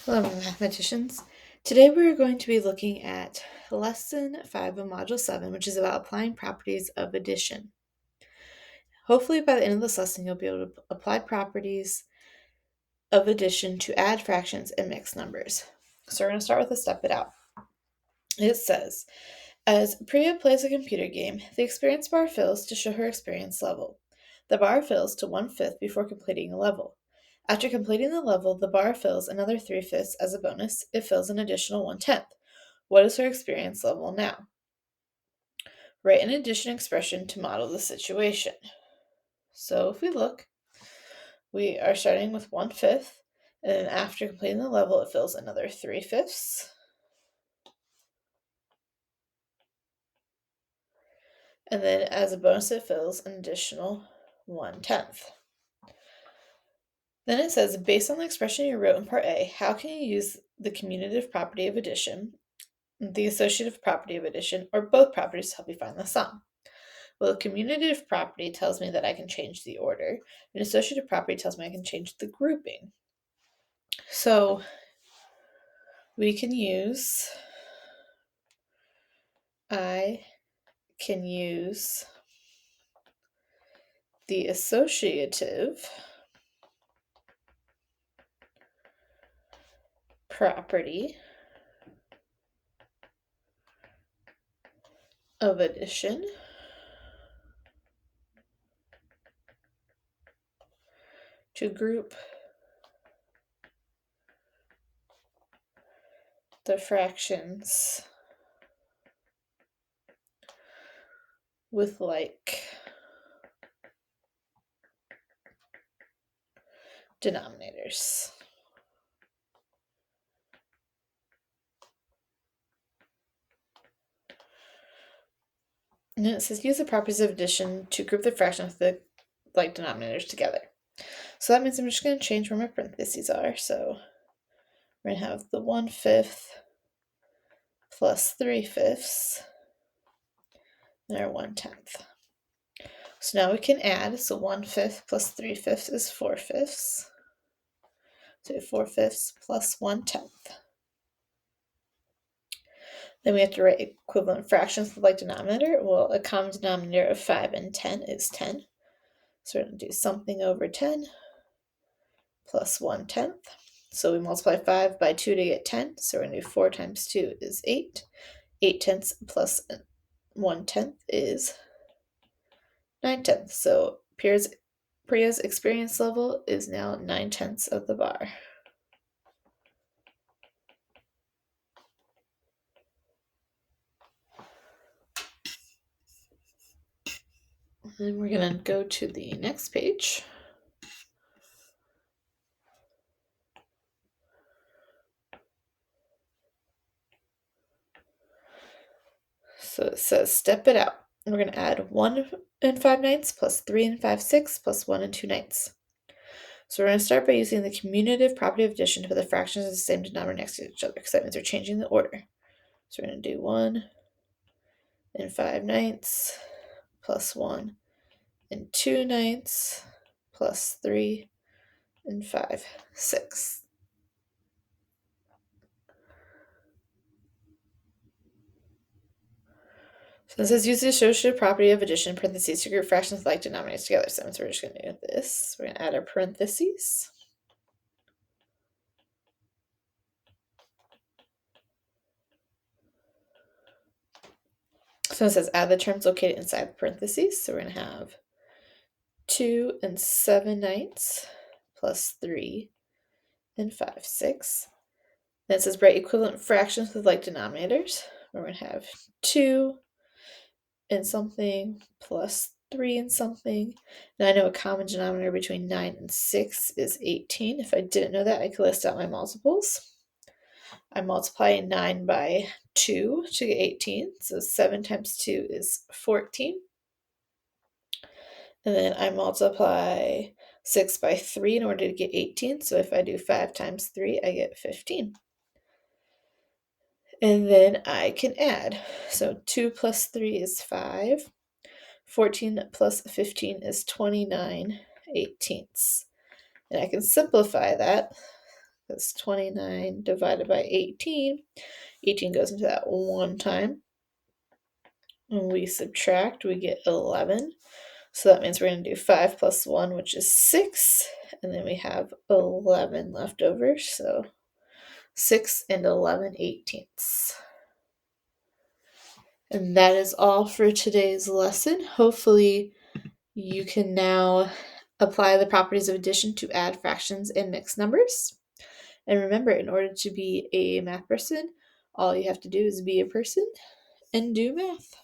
Hello, mathematicians. Today we're going to be looking at Lesson 5 of Module 7, which is about applying properties of addition. Hopefully by the end of this lesson, you'll be able to apply properties of addition to add fractions and mixed numbers. So we're going to start with a step it out. It says, as Priya plays a computer game, the experience bar fills to show her experience level. The bar fills to 1/5 before completing a level. After completing the level, the bar fills another 3/5 as a bonus. It fills an additional 1/10. What is her experience level now? Write an addition expression to model the situation. So if we look, we are starting with 1/5, and then after completing the level, it fills another 3/5. And then as a bonus, it fills an additional 1/10. Then it says, based on the expression you wrote in part A, how can you use the commutative property of addition, the associative property of addition, or both properties to help you find the sum? Well, the commutative property tells me that I can change the order. An associative property tells me I can change the grouping. So I can use the associative property of addition to group the fractions with like denominators. And then it says use the properties of addition to group the fractions with the like denominators together. So that means I'm just going to change where my parentheses are. So we're going to have the 1/5 plus 3/5 and our 1/10. So now we can add. So 1/5 plus 3/5 is 4/5. So 4/5 plus 1/10. Then we have to write equivalent fractions with like denominator. Well, a common denominator of 5 and 10 is 10. So we're going to do something over 10 plus 1/10. So we multiply 5 by 2 to get 10. So we're going to do 4 times 2 is 8. 8/10 plus 1/10 is 9/10. So Priya's experience level is now 9/10 of the bar. And we're going to go to the next page. So it says step it out. We're going to add 1 and 5/9 plus 3 and 5/6 plus 1 and 2/9. So we're going to start by using the commutative property of addition to put the fractions of the same denominator next to each other, because that means we're changing the order. So we're going to do 1 and 5/9 plus 1 and 2/9 plus 3 and 5/6. So this says use the associative property of addition in parentheses to group fractions with like denominators together. So we're just going to do this. We're going to add our parentheses. So it says add the terms located inside the parentheses. So we're going to have 2 and 7/9 plus 3 and 5/6. Then it says write equivalent fractions with like denominators. We're going to have 2 and something plus 3 and something. Now I know a common denominator between 9 and 6 is 18. If I didn't know that, I could list out my multiples. I multiply 9 by 2 to get 18. So 7 times 2 is 14. And then I multiply 6 by 3 in order to get 18. So if I do 5 times 3, I get 15. And then I can add. So 2 plus 3 is 5. 14 plus 15 is 29/18. And I can simplify that That's 29 divided by 18. 18 goes into that one time. When we subtract, we get 11. So that means we're going to do 5 plus 1, which is 6. And then we have 11 left over. So 6 and 11/18. And that is all for today's lesson. Hopefully you can now apply the properties of addition to add fractions and mixed numbers. And remember, in order to be a math person, all you have to do is be a person and do math.